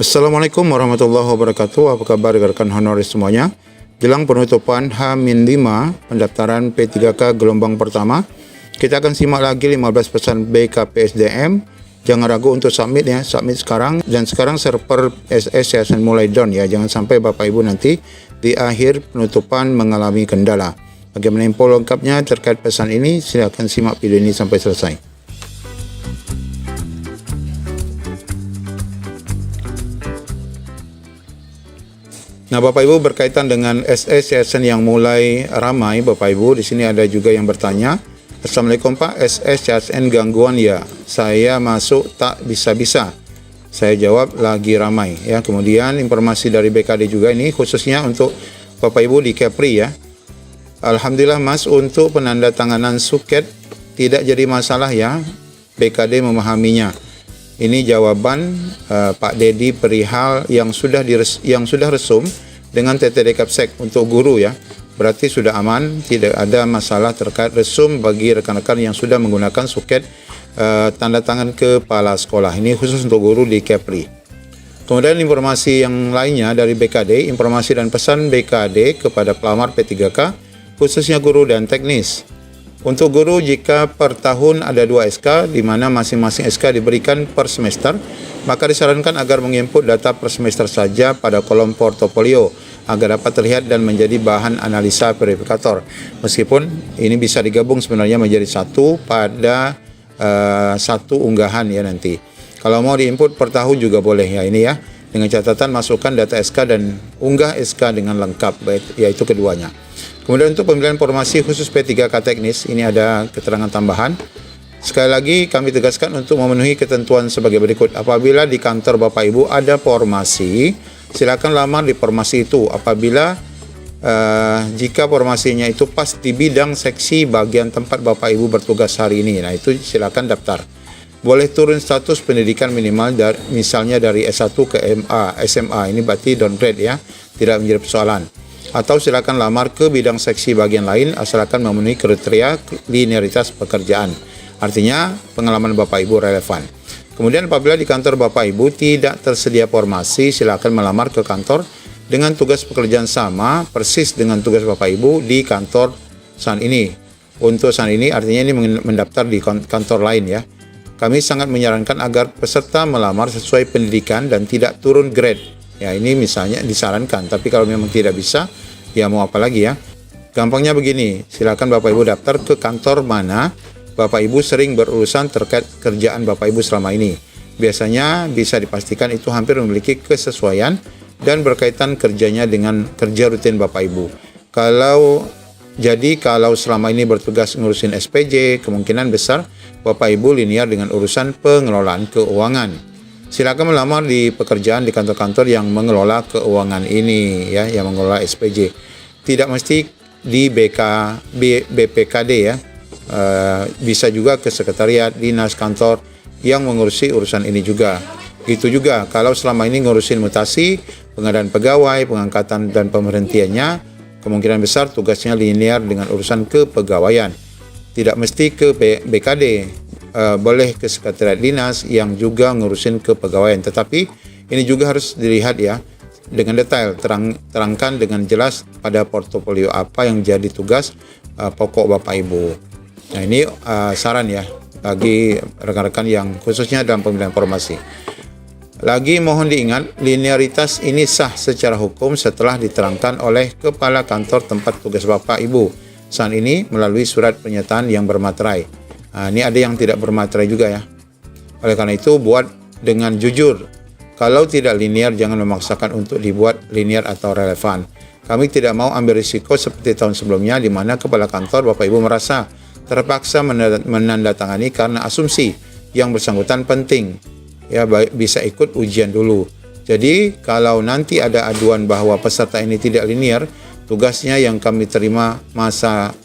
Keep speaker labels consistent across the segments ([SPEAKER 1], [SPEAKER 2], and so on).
[SPEAKER 1] Assalamualaikum warahmatullahi wabarakatuh. Apa kabar rekan honoris semuanya? Jelang penutupan H-5 pendaftaran P3K gelombang pertama, kita akan simak lagi 15 pesan BKPSDM. Jangan ragu untuk submit ya, submit sekarang. Dan sekarang server SS akan mulai down ya. Jangan sampai Bapak Ibu nanti di akhir penutupan mengalami kendala. Bagaimana info lengkapnya terkait pesan ini? Silakan simak video ini sampai selesai. Nah, Bapak Ibu, berkaitan dengan SS yang mulai ramai, Bapak Ibu, di sini ada juga yang bertanya, Assalamualaikum Pak, SS gangguan ya? Saya masuk tak bisa-bisa. Saya jawab lagi ramai ya. Kemudian informasi dari BKD juga ini khususnya untuk Bapak Ibu di Kepri ya. Alhamdulillah Mas, untuk penandatanganan suket tidak jadi masalah ya. BKD memahaminya. Ini jawaban Pak Dedi perihal yang sudah resum dengan TTD Kapsek untuk guru ya. Berarti sudah aman, tidak ada masalah terkait resum bagi rekan-rekan yang sudah menggunakan suket tanda tangan kepala sekolah. Ini khusus untuk guru di Kepri. Kemudian informasi yang lainnya dari BKD, informasi dan pesan BKD kepada pelamar P3K khususnya guru dan teknis. Untuk guru, jika per tahun ada 2 SK, di mana masing-masing SK diberikan per semester, maka disarankan agar menginput data per semester saja pada kolom portofolio, agar dapat terlihat dan menjadi bahan analisa verifikator. Meskipun ini bisa digabung sebenarnya menjadi satu pada satu unggahan ya nanti. Kalau mau diinput per tahun juga boleh ya ini ya, dengan catatan masukkan data SK dan unggah SK dengan lengkap, yaitu keduanya. Kemudian untuk pemilihan formasi khusus P3K teknis, ini ada keterangan tambahan. Sekali lagi kami tegaskan untuk memenuhi ketentuan sebagai berikut. Apabila di kantor Bapak Ibu ada formasi, silakan lamar di formasi itu. Apabila jika formasinya itu pas di bidang seksi bagian tempat Bapak Ibu bertugas hari ini, nah itu silakan daftar. Boleh turun status pendidikan minimal misalnya dari S1 ke SMA, ini berarti downgrade ya, tidak menjadi persoalan. Atau silakan lamar ke bidang seksi bagian lain asalkan memenuhi kriteria linearitas pekerjaan. Artinya pengalaman Bapak Ibu relevan. Kemudian apabila di kantor Bapak Ibu tidak tersedia formasi, silakan melamar ke kantor dengan tugas pekerjaan sama persis dengan tugas Bapak Ibu di kantor saat ini. Untuk saat ini artinya ini mendaftar di kantor lain ya. Kami sangat menyarankan agar peserta melamar sesuai pendidikan dan tidak turun grade. Ya ini misalnya disarankan, tapi kalau memang tidak bisa, ya mau apa lagi ya. Gampangnya begini, silakan Bapak Ibu daftar ke kantor mana Bapak Ibu sering berurusan terkait kerjaan Bapak Ibu selama ini. Biasanya bisa dipastikan itu hampir memiliki kesesuaian dan berkaitan kerjanya dengan kerja rutin Bapak Ibu. Kalau selama ini bertugas ngurusin SPJ, kemungkinan besar Bapak Ibu linear dengan urusan pengelolaan keuangan. Silakan melamar di pekerjaan di kantor-kantor yang mengelola keuangan ini ya, yang mengelola SPJ. Tidak mesti di BPKD ya. Bisa juga ke sekretariat dinas kantor yang mengurusi urusan ini juga. Gitu juga kalau selama ini ngurusin mutasi, pengadaan pegawai, pengangkatan dan pemberhentiannya, kemungkinan besar tugasnya linear dengan urusan kepegawaian. Tidak mesti ke BKD. Boleh ke sekretariat dinas yang juga ngurusin kepegawaian, tetapi ini juga harus dilihat ya dengan detail, terangkan dengan jelas pada portofolio apa yang jadi tugas pokok Bapak Ibu. Nah ini saran ya bagi rekan-rekan yang khususnya dalam pemilihan formasi. Lagi mohon diingat, linearitas ini sah secara hukum setelah diterangkan oleh kepala kantor tempat tugas Bapak Ibu saat ini melalui surat pernyataan yang bermaterai. Nah, ini ada yang tidak bermaterai juga ya. Oleh karena itu buat dengan jujur. Kalau tidak linear jangan memaksakan untuk dibuat linear atau relevan. Kami tidak mau ambil risiko seperti tahun sebelumnya di mana kepala kantor Bapak Ibu merasa terpaksa menandatangani karena asumsi yang bersangkutan penting. Ya bisa ikut ujian dulu. Jadi kalau nanti ada aduan bahwa peserta ini tidak linear, tugasnya yang kami terima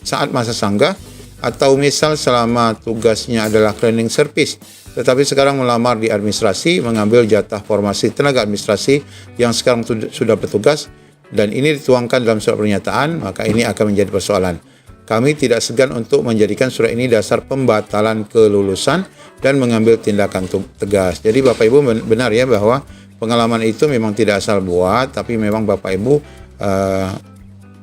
[SPEAKER 1] saat masa sanggah atau misal selama tugasnya adalah cleaning service, tetapi sekarang melamar di administrasi, mengambil jatah formasi tenaga administrasi yang sekarang sudah bertugas, dan ini dituangkan dalam surat pernyataan, maka ini akan menjadi persoalan. Kami tidak segan untuk menjadikan surat ini dasar pembatalan kelulusan dan mengambil tindakan tegas. Jadi Bapak Ibu benar ya bahwa Pengalaman itu memang tidak asal buat, tapi memang Bapak Ibu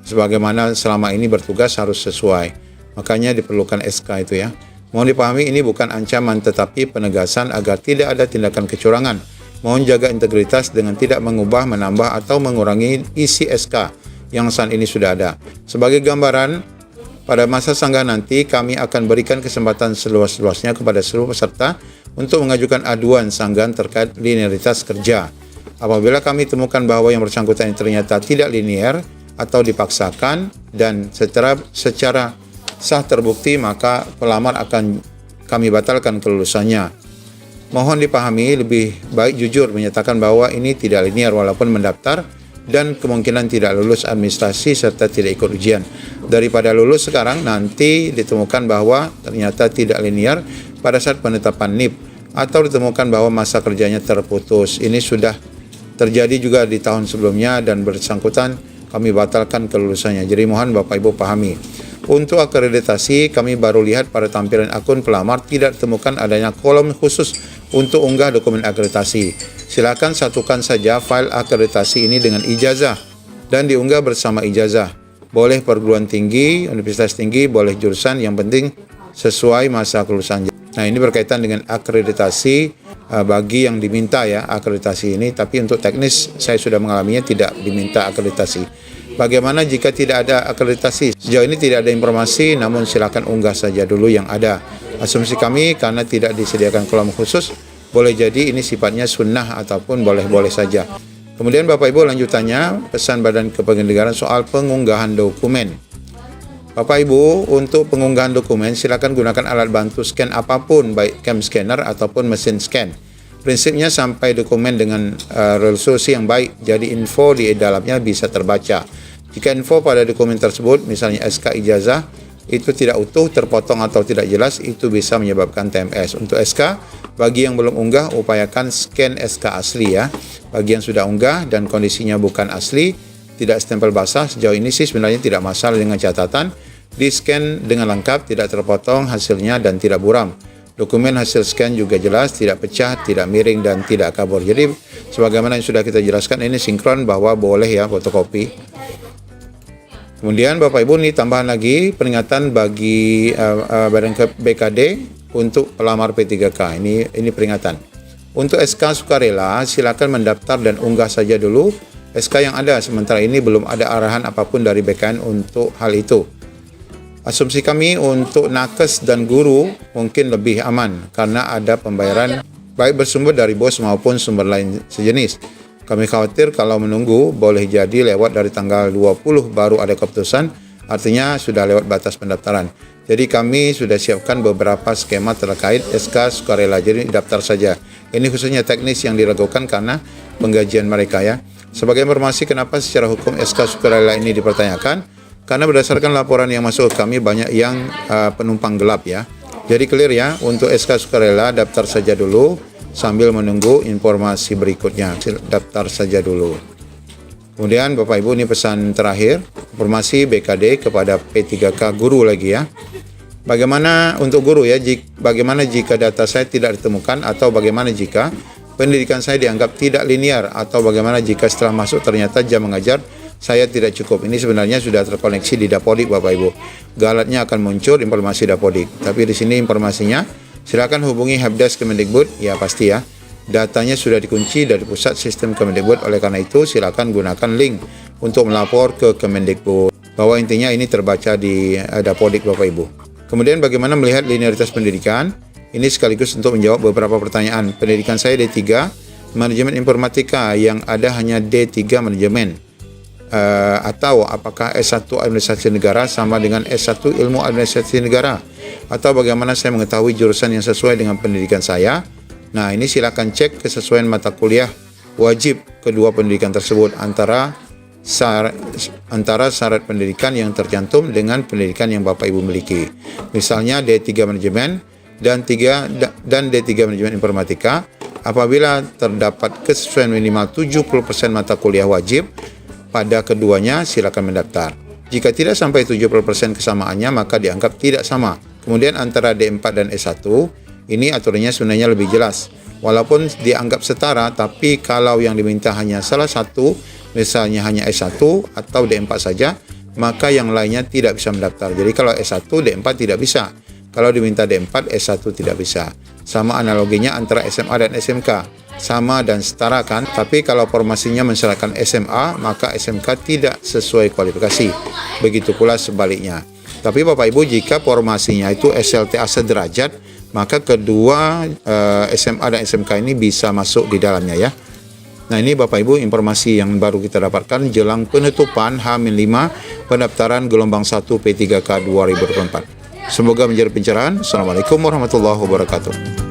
[SPEAKER 1] sebagaimana selama ini bertugas harus sesuai. Makanya diperlukan SK itu ya. Mohon dipahami ini bukan ancaman tetapi penegasan agar tidak ada tindakan kecurangan. Mohon jaga integritas dengan tidak mengubah, menambah atau mengurangi isi SK yang saat ini sudah ada. Sebagai gambaran, pada masa sanggah nanti kami akan berikan kesempatan seluas-luasnya kepada seluruh peserta untuk mengajukan aduan sanggahan terkait linearitas kerja. Apabila kami temukan bahwa yang bersangkutan ternyata tidak linear atau dipaksakan dan secara sah terbukti, maka pelamar akan kami batalkan kelulusannya. Mohon dipahami, lebih baik jujur menyatakan bahwa ini tidak linear walaupun mendaftar dan kemungkinan tidak lulus administrasi serta tidak ikut ujian. Daripada lulus sekarang nanti ditemukan bahwa ternyata tidak linear pada saat penetapan NIP atau ditemukan bahwa masa kerjanya terputus. Ini sudah terjadi juga di tahun sebelumnya dan bersangkutan kami batalkan kelulusannya. Jadi mohon Bapak Ibu pahami. Untuk akreditasi, kami baru lihat pada tampilan akun pelamar tidak ditemukan adanya kolom khusus untuk unggah dokumen akreditasi. Silakan satukan saja file akreditasi ini dengan ijazah dan diunggah bersama ijazah. Boleh perguruan tinggi, universitas tinggi, boleh jurusan, yang penting sesuai masa kelulusan. Nah, ini berkaitan dengan akreditasi bagi yang diminta ya, akreditasi ini. Tapi untuk teknis saya sudah mengalaminya, tidak diminta akreditasi. Bagaimana jika tidak ada akreditasi? Sejauh ini tidak ada informasi, namun silakan unggah saja dulu yang ada. Asumsi kami karena tidak disediakan kolom khusus, boleh jadi ini sifatnya sunnah ataupun boleh-boleh saja. Kemudian Bapak Ibu lanjutannya, pesan Badan Kependudukan soal pengunggahan dokumen. Bapak Ibu, untuk pengunggahan dokumen silakan gunakan alat bantu scan apapun, baik cam scanner ataupun mesin scan. Prinsipnya sampai dokumen dengan resolusi yang baik, jadi info di dalamnya bisa terbaca. Jika info pada dokumen tersebut, misalnya SK ijazah, itu tidak utuh, terpotong atau tidak jelas, itu bisa menyebabkan TMS. Untuk SK, bagi yang belum unggah, upayakan scan SK asli ya. Bagi yang sudah unggah dan kondisinya bukan asli, tidak stempel basah, sejauh ini sih sebenarnya tidak masalah dengan catatan di-scan dengan lengkap, tidak terpotong hasilnya dan tidak buram. Dokumen hasil scan juga jelas, tidak pecah, tidak miring dan tidak kabur. Jadi sebagaimana yang sudah kita jelaskan, ini sinkron bahwa boleh ya fotokopi. Kemudian Bapak Ibu, ini tambahan lagi peringatan bagi Badan BKD untuk pelamar P3K. Ini peringatan. Untuk SK sukarela silakan mendaftar dan unggah saja dulu SK yang ada. Sementara ini belum ada arahan apapun dari BKN untuk hal itu. Asumsi kami untuk nakes dan guru mungkin lebih aman karena ada pembayaran baik bersumber dari bos maupun sumber lain sejenis. Kami khawatir kalau menunggu boleh jadi lewat dari tanggal 20 baru ada keputusan, artinya sudah lewat batas pendaftaran. Jadi kami sudah siapkan beberapa skema terkait SK sukarela, jadi daftar saja. Ini khususnya teknis yang dilakukan karena penggajian mereka ya. Sebagai informasi kenapa secara hukum SK sukarela ini dipertanyakan, karena berdasarkan laporan yang masuk ke kami banyak yang penumpang gelap ya. Jadi clear ya, untuk SK sukarela daftar saja dulu sambil menunggu informasi berikutnya. Daftar saja dulu. Kemudian Bapak Ibu, ini pesan terakhir, informasi BKD kepada P3K guru lagi ya. Bagaimana untuk guru ya, bagaimana jika data saya tidak ditemukan, atau bagaimana jika pendidikan saya dianggap tidak linear, atau bagaimana jika setelah masuk ternyata jam mengajar saya tidak cukup. Ini sebenarnya sudah terkoneksi di Dapodik Bapak Ibu. Galatnya akan muncul informasi Dapodik. Tapi di sini informasinya, silakan hubungi Helpdesk Kemendikbud, ya pasti ya. Datanya sudah dikunci dari pusat sistem Kemendikbud, oleh karena itu silakan gunakan link untuk melapor ke Kemendikbud. Bahwa intinya ini terbaca di Dapodik Bapak Ibu. Kemudian bagaimana melihat linearitas pendidikan? Ini sekaligus untuk menjawab beberapa pertanyaan. Pendidikan saya D3, Manajemen Informatika, yang ada hanya D3 Manajemen. Atau apakah S1 Administrasi Negara sama dengan S1 Ilmu Administrasi Negara, atau bagaimana saya mengetahui jurusan yang sesuai dengan pendidikan saya? Nah, ini silakan cek kesesuaian mata kuliah wajib kedua pendidikan tersebut antara syarat pendidikan yang tercantum dengan pendidikan yang Bapak Ibu miliki. Misalnya D3 Manajemen dan D3 Manajemen Informatika, apabila terdapat kesesuaian minimal 70% mata kuliah wajib pada keduanya, silakan mendaftar. Jika tidak sampai 70% kesamaannya, maka dianggap tidak sama. Kemudian antara D4 dan S1, ini aturannya sebenarnya lebih jelas. walaupun dianggap setara, tapi kalau yang diminta hanya salah satu, misalnya hanya S1 atau D4 saja, maka yang lainnya tidak bisa mendaftar. Jadi kalau S1, D4 tidak bisa. Kalau diminta D4, S1 tidak bisa. Sama analoginya antara SMA dan SMK. Sama dan setara kan, tapi kalau formasinya mensyaratkan SMA, maka SMK tidak sesuai kualifikasi. Begitu pula sebaliknya. Tapi Bapak Ibu, jika formasinya itu SLTA sederajat, maka kedua SMA dan SMK ini bisa masuk di dalamnya ya. Nah, ini Bapak Ibu informasi yang baru kita dapatkan jelang penutupan H-5 pendaftaran gelombang 1 P3K 2024. Semoga menjadi pencerahan. Assalamualaikum warahmatullahi wabarakatuh.